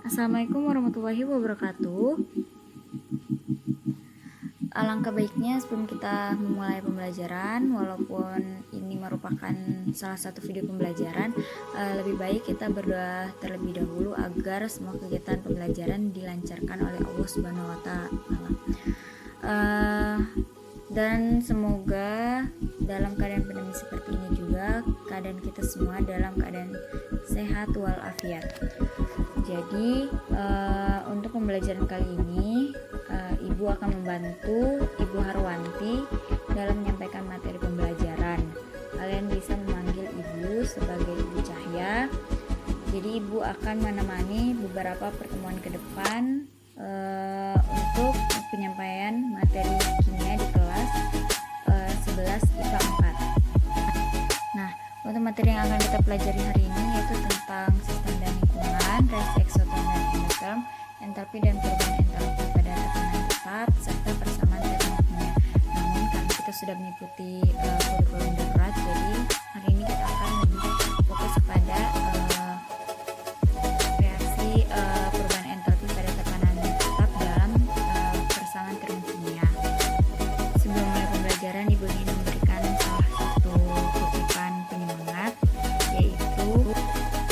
Assalamualaikum warahmatullahi wabarakatuh. Alangkah baiknya sebelum kita memulai pembelajaran, walaupun ini merupakan salah satu video pembelajaran, lebih baik kita berdoa terlebih dahulu agar semua kegiatan pembelajaran dilancarkan oleh Allah Subhanahu wa Ta'ala. Dan semoga dalam keadaan pandemi seperti ini juga keadaan kita semua dalam keadaan sehat walafiat. Jadi untuk pembelajaran kali ini Ibu akan membantu Ibu Harwanti dalam menyampaikan materi pembelajaran. Kalian bisa memanggil Ibu sebagai Ibu Cahya. Jadi Ibu akan menemani beberapa pertemuan ke depan untuk penyampaian materi kimia di kelas 11 IPA 4. Nah, untuk materi yang akan kita pelajari hari ini yaitu tentang sistem dan lingkungan, reaksi eksoterm dan endotherm, entalpi dan perubahan entalpi pada tekanan tetap, serta persamaan termokimia. Namun karena kita sudah mengikuti kurikulum darurat, jadi hari ini kita akan lebih fokus pada reaksi perubahan entalpi pada tekanan tetap dalam persamaan termokimia. Sebelum mulai pembelajaran, Ibu ingin memberikan salah satu kutipan penyemangat, yaitu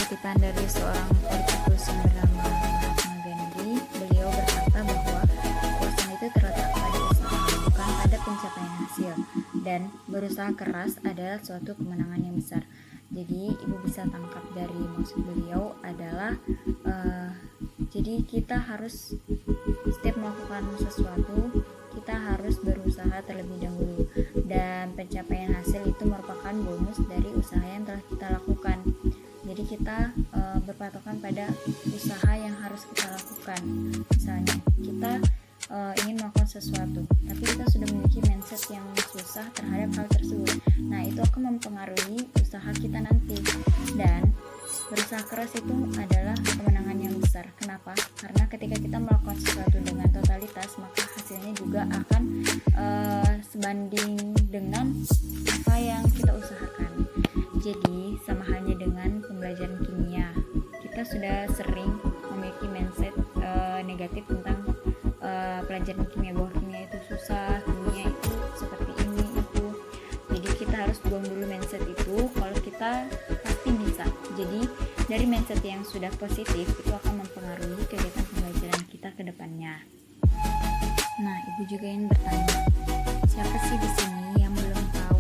kutipan dari seorang politikus yang bernama Mahatma Gandhi. Beliau berkata bahwa kepuasan itu terletak pada usaha, bukan pada pencapaian hasil, dan berusaha keras adalah suatu kemenangan yang besar. Jadi Ibu bisa tangkap dari maksud beliau adalah jadi kita harus setiap melakukan sesuatu kita harus berusaha terlebih dahulu, dan pencapaian hasil itu merupakan bonus dari usaha yang telah kita lakukan. Jadi kita berpatokan pada usaha yang harus kita lakukan. Misalnya kita ingin melakukan sesuatu, tapi kita sudah memiliki mindset yang susah terhadap hal tersebut. Nah, itu akan mempengaruhi usaha kita nanti. Dan berusaha keras itu adalah kemenangan yang besar. Kenapa? Karena ketika kita melakukan sesuatu dengan totalitas, maka hasilnya juga akan sebanding dengan apa yang kita usahakan. Jadi sama halnya dengan pembelajaran kimia, kita sudah sering memiliki mindset negatif tentang pelajaran kimia, bahwa kimia itu susah, kimia itu seperti ini itu. Jadi kita harus buang dulu mindset itu kalau kita pasti bisa. Jadi dari mindset yang sudah positif itu akan mempengaruhi kegiatan pembelajaran kita ke depannya. Nah, Ibu juga ingin bertanya, siapa sih di sini yang belum tahu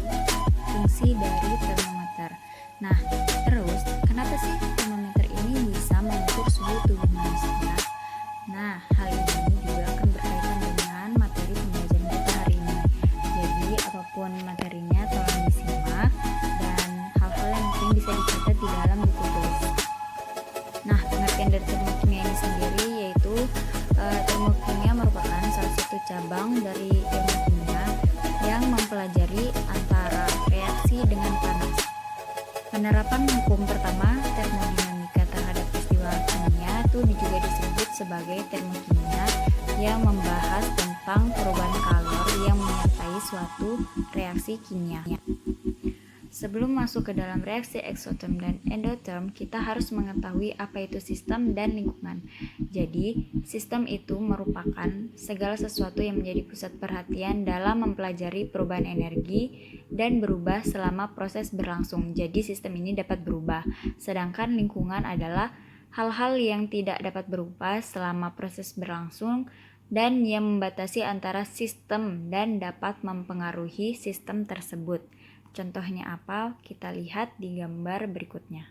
fungsi dari termometer? Nah, terus kenapa sih termometer ini bisa mengukur suhu tubuh manusia? Nah, hal ini juga akan berkaitan dengan materi pembelajaran kita hari ini. Jadi, apapun materinya tolong disimak, dan hal-hal yang penting bisa dicatat di dalam buku tulis. Nah, pengertian dari termokimia ini sendiri yaitu termokimia merupakan salah satu cabang dari ilmu kimia yang mempelajari antara reaksi dengan panas. Penerapan hukum pertama termodinamika terhadap peristiwa kimia itu juga disebut sebagai termokimia, yang membahas tentang perubahan kalor yang menyertai suatu reaksi kimia. Sebelum masuk ke dalam reaksi eksoterm dan endotherm, kita harus mengetahui apa itu sistem dan lingkungan. Jadi, sistem itu merupakan segala sesuatu yang menjadi pusat perhatian dalam mempelajari perubahan energi dan berubah selama proses berlangsung. Jadi, sistem ini dapat berubah. Sedangkan lingkungan adalah hal-hal yang tidak dapat berubah selama proses berlangsung dan yang membatasi antara sistem dan dapat mempengaruhi sistem tersebut. Contohnya apa? Kita lihat di gambar berikutnya.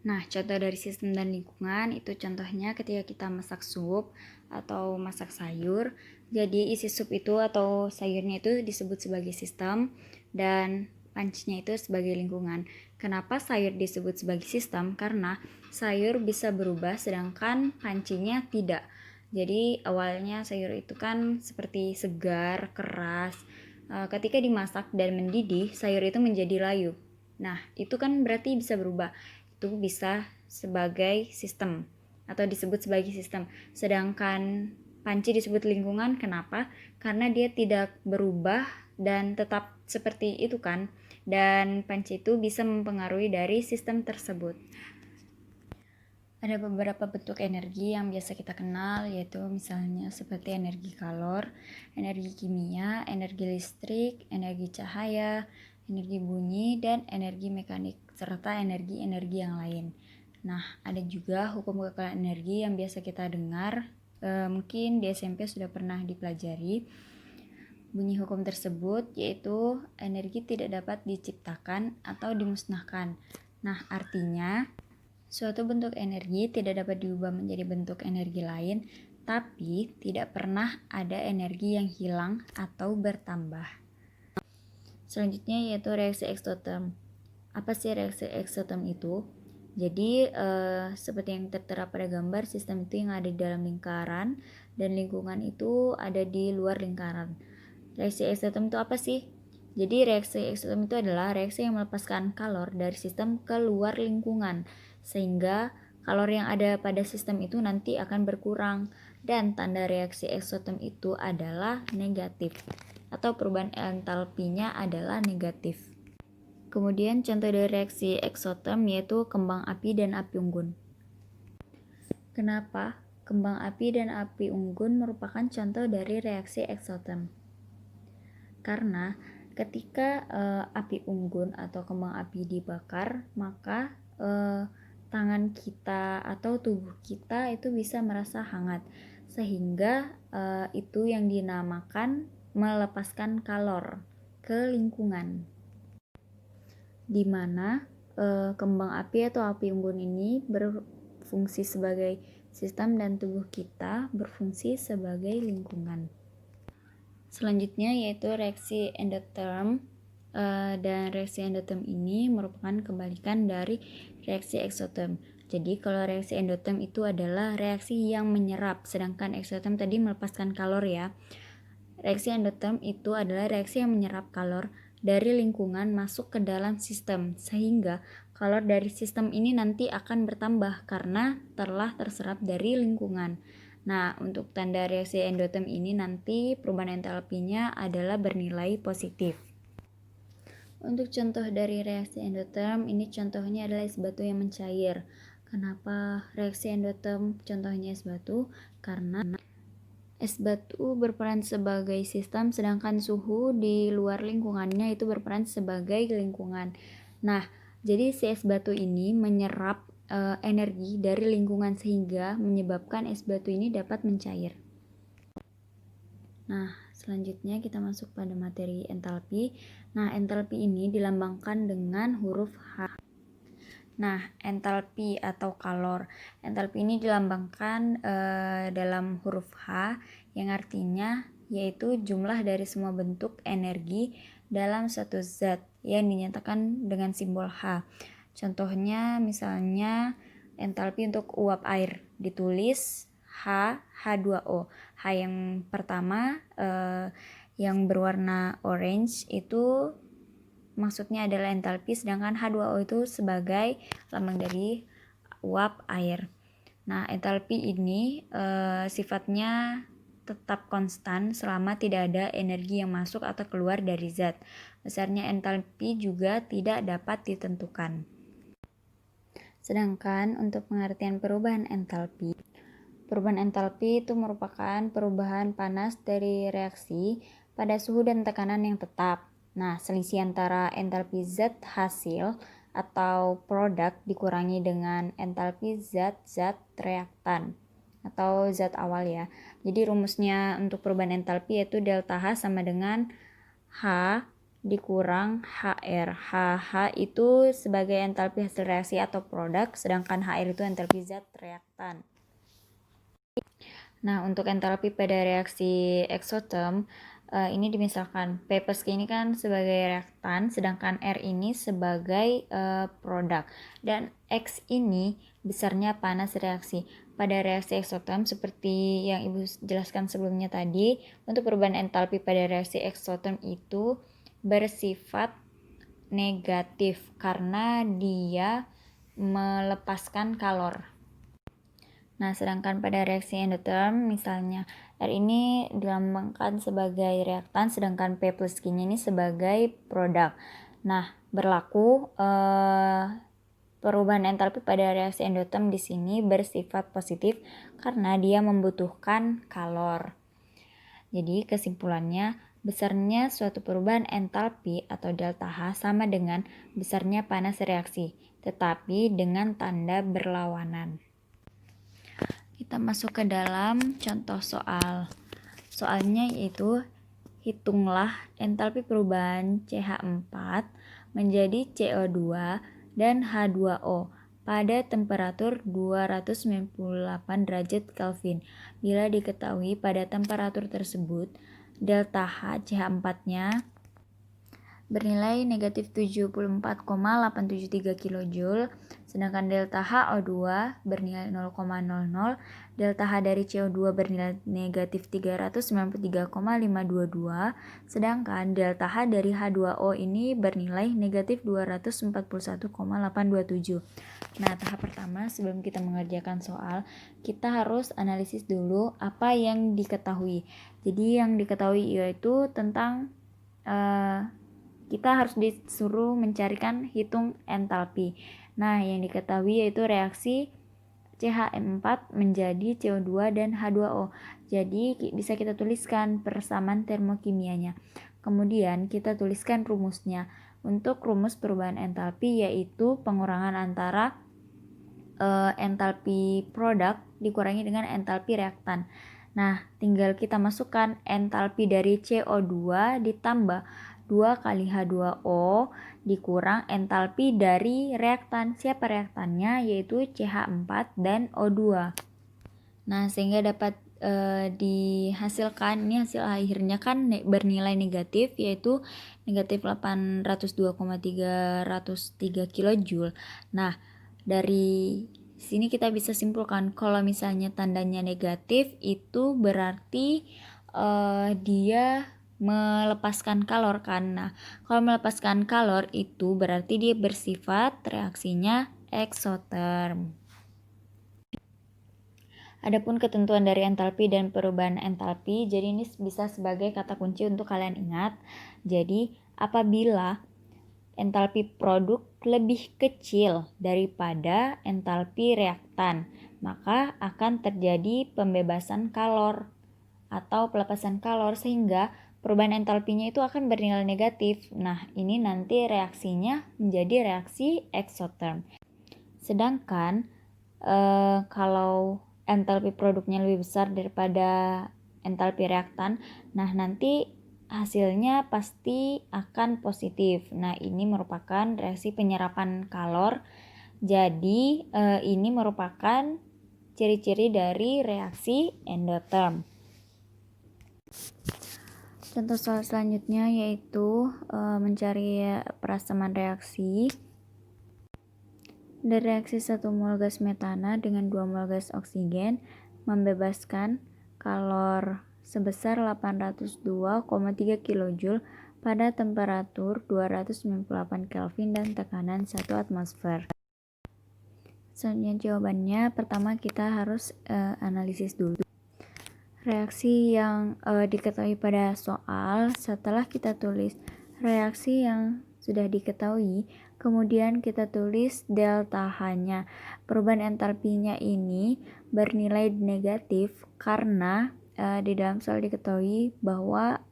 Nah, contoh dari sistem dan lingkungan itu contohnya ketika kita masak sup atau masak sayur. Jadi isi sup itu atau sayurnya itu disebut sebagai sistem, dan pancinya itu sebagai lingkungan. Kenapa sayur disebut sebagai sistem? Karena sayur bisa berubah sedangkan pancinya tidak. Jadi awalnya sayur itu kan seperti segar, keras. Ketika dimasak dan mendidih, sayur itu menjadi layu. Nah, itu kan berarti bisa berubah. Itu bisa sebagai sistem atau disebut sebagai sistem. Sedangkan panci disebut lingkungan. Kenapa? Karena dia tidak berubah dan tetap seperti itu kan. Dan panci itu bisa mempengaruhi dari sistem tersebut. Ada beberapa bentuk energi yang biasa kita kenal, yaitu misalnya seperti energi kalor, energi kimia, energi listrik, energi cahaya, energi bunyi, dan energi mekanik, serta energi-energi yang lain. Nah, ada juga hukum kekayaan energi yang biasa kita dengar, mungkin di SMP sudah pernah dipelajari. Bunyi hukum tersebut yaitu energi tidak dapat diciptakan atau dimusnahkan. Nah, artinya suatu bentuk energi tidak dapat diubah menjadi bentuk energi lain, tapi tidak pernah ada energi yang hilang atau bertambah. Selanjutnya yaitu reaksi eksoterm. Apa sih reaksi eksoterm itu? Jadi seperti yang tertera pada gambar, sistem itu yang ada di dalam lingkaran dan lingkungan itu ada di luar lingkaran. Reaksi eksoterm itu apa sih? Jadi reaksi eksoterm itu adalah reaksi yang melepaskan kalor dari sistem ke luar lingkungan, sehingga kalor yang ada pada sistem itu nanti akan berkurang, dan tanda reaksi eksoterm itu adalah negatif atau perubahan entalpinya adalah negatif. Kemudian contoh dari reaksi eksoterm yaitu kembang api dan api unggun. Kenapa kembang api dan api unggun merupakan contoh dari reaksi eksoterm? Karena ketika api unggun atau kembang api dibakar, maka tangan kita atau tubuh kita itu bisa merasa hangat, sehingga itu yang dinamakan melepaskan kalor ke lingkungan, di mana kembang api atau api unggun ini berfungsi sebagai sistem dan tubuh kita berfungsi sebagai lingkungan. Selanjutnya yaitu reaksi endotherm, dan reaksi endotherm ini merupakan kebalikan dari reaksi eksotherm. Jadi kalau reaksi endotherm itu adalah reaksi yang menyerap, sedangkan eksotherm tadi melepaskan kalor ya. Reaksi endotherm itu adalah reaksi yang menyerap kalor dari lingkungan masuk ke dalam sistem, sehingga kalor dari sistem ini nanti akan bertambah karena telah terserap dari lingkungan. Nah, untuk tanda reaksi endotherm ini nanti perubahan entalpinya adalah bernilai positif. Untuk contoh dari reaksi endotherm, ini contohnya adalah es batu yang mencair. Kenapa reaksi endotherm contohnya es batu? Karena es batu berperan sebagai sistem, sedangkan suhu di luar lingkungannya itu berperan sebagai lingkungan. Nah, jadi si es batu ini menyerap energi dari lingkungan sehingga menyebabkan es batu ini dapat mencair. Nah, selanjutnya kita masuk pada materi entalpi. Nah, entalpi ini dilambangkan dengan huruf H. Nah, entalpi atau kalor. Entalpi ini dilambangkan dalam huruf H yang artinya yaitu jumlah dari semua bentuk energi dalam suatu zat yang dinyatakan dengan simbol H. Contohnya misalnya entalpi untuk uap air ditulis H2O. H yang pertama yang berwarna orange itu maksudnya adalah entalpi, sedangkan H2O itu sebagai lambang dari uap air. Nah, entalpi ini sifatnya tetap konstan selama tidak ada energi yang masuk atau keluar dari zat. Besarnya entalpi juga tidak dapat ditentukan. Sedangkan untuk pengertian perubahan entalpi itu merupakan perubahan panas dari reaksi pada suhu dan tekanan yang tetap. Nah, selisih antara entalpi zat hasil atau produk dikurangi dengan entalpi zat-zat reaktan atau zat awal ya. Jadi rumusnya untuk perubahan entalpi yaitu delta H sama dengan H dikurang HR. HH itu sebagai entalpi hasil reaksi atau produk, sedangkan HR itu entalpi zat reaktan. Nah, untuk entalpi pada reaksi eksotherm ini dimisalkan P plus Q ini kan sebagai reaktan, sedangkan R ini sebagai produk, dan X ini besarnya panas reaksi. Pada reaksi eksotherm seperti yang Ibu jelaskan sebelumnya tadi, untuk perubahan entalpi pada reaksi eksotherm itu bersifat negatif karena dia melepaskan kalor. Nah, sedangkan pada reaksi endotherm misalnya R ini dilambangkan sebagai reaktan, sedangkan P plus Q ini sebagai produk. Nah, berlaku perubahan entalpi pada reaksi endoterm di sini bersifat positif karena dia membutuhkan kalor. Jadi kesimpulannya, besarnya suatu perubahan entalpi atau delta H sama dengan besarnya panas reaksi, tetapi dengan tanda berlawanan. Kita masuk ke dalam contoh soal. Soalnya yaitu hitunglah entalpi perubahan CH4 menjadi CO2 dan H2O pada temperatur 298 derajat Kelvin. Bila diketahui pada temperatur tersebut, delta H CH4-nya bernilai negatif 74,873 kJ, sedangkan delta HO2 bernilai 0,00, delta H dari CO2 bernilai negatif 393,522, sedangkan delta H dari H2O ini bernilai negatif 241,827. Nah, tahap pertama sebelum kita mengerjakan soal, kita harus analisis dulu apa yang diketahui. Jadi yang diketahui yaitu tentang kita harus disuruh mencarikan hitung entalpi. Nah, yang diketahui yaitu reaksi CH4 menjadi CO2 dan H2O. Jadi bisa kita tuliskan persamaan termokimianya. Kemudian kita tuliskan rumusnya. Untuk rumus perubahan entalpi yaitu pengurangan antara entalpi produk dikurangi dengan entalpi reaktan. Nah, tinggal kita masukkan entalpi dari CO2 ditambah 2 kali H2O dikurang entalpi dari reaktan. Siapa reaktannya? Yaitu CH4 dan O2. Nah, sehingga dapat dihasilkan, ini hasil akhirnya kan bernilai negatif, yaitu negatif 802,303 kJ. Nah, dari sini kita bisa simpulkan kalau misalnya tandanya negatif itu berarti dia melepaskan kalor kan. Nah, kalau melepaskan kalor itu berarti dia bersifat reaksinya eksoterm. Adapun ketentuan dari entalpi dan perubahan entalpi, jadi ini bisa sebagai kata kunci untuk kalian ingat. Jadi, apabila entalpi produk lebih kecil daripada entalpi reaktan, maka akan terjadi pembebasan kalor atau pelepasan kalor sehingga perubahan entalpinya itu akan bernilai negatif. Nah, ini nanti reaksinya menjadi reaksi eksoterm. Sedangkan kalau entalpi produknya lebih besar daripada entalpi reaktan, nah nanti hasilnya pasti akan positif. Nah, ini merupakan reaksi penyerapan kalor. Jadi, ini merupakan ciri-ciri dari reaksi endoterm. Contoh soal selanjutnya yaitu mencari persamaan reaksi. Dari reaksi 1 mol gas metana dengan 2 mol gas oksigen membebaskan kalor sebesar 802,3 kJ pada temperatur 298 Kelvin dan tekanan 1 atmosfer. Selanjutnya jawabannya, pertama kita harus analisis dulu reaksi yang diketahui pada soal. Setelah kita tulis reaksi yang sudah diketahui, kemudian kita tulis delta H-nya. Perubahan entalpinya ini bernilai negatif karena di dalam soal diketahui bahwa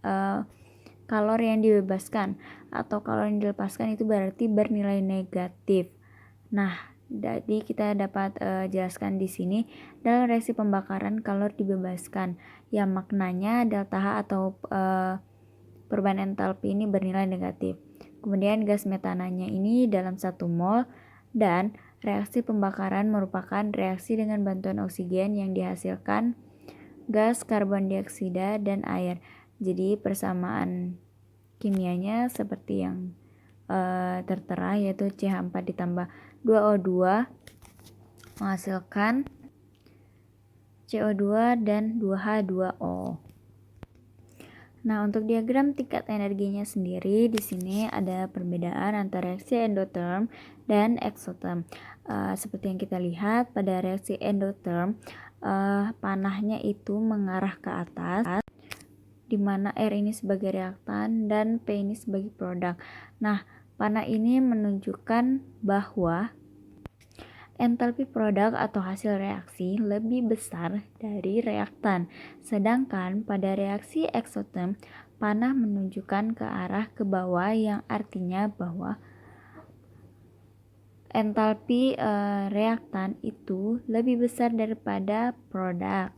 kalor yang dibebaskan atau kalor yang dilepaskan itu berarti bernilai negatif. Nah, jadi kita dapat jelaskan di sini dalam reaksi pembakaran kalor dibebaskan yang maknanya delta H atau perubahan entalpi ini bernilai negatif. Kemudian gas metananya ini dalam 1 mol dan reaksi pembakaran merupakan reaksi dengan bantuan oksigen yang dihasilkan gas karbon dioksida dan air. Jadi persamaan kimianya seperti yang tertera yaitu CH4 ditambah 2O2 menghasilkan CO2 dan 2H2O. Nah, untuk diagram tingkat energinya sendiri di sini ada perbedaan antara reaksi endotherm dan exotherm. Seperti yang kita lihat pada reaksi endotherm, panahnya itu mengarah ke atas, di mana R ini sebagai reaktan dan P ini sebagai produk. Nah, panah ini menunjukkan bahwa Entalpi produk atau hasil reaksi lebih besar dari reaktan, sedangkan pada reaksi eksoterm, panah menunjukkan ke arah ke bawah yang artinya bahwa entalpi reaktan itu lebih besar daripada produk.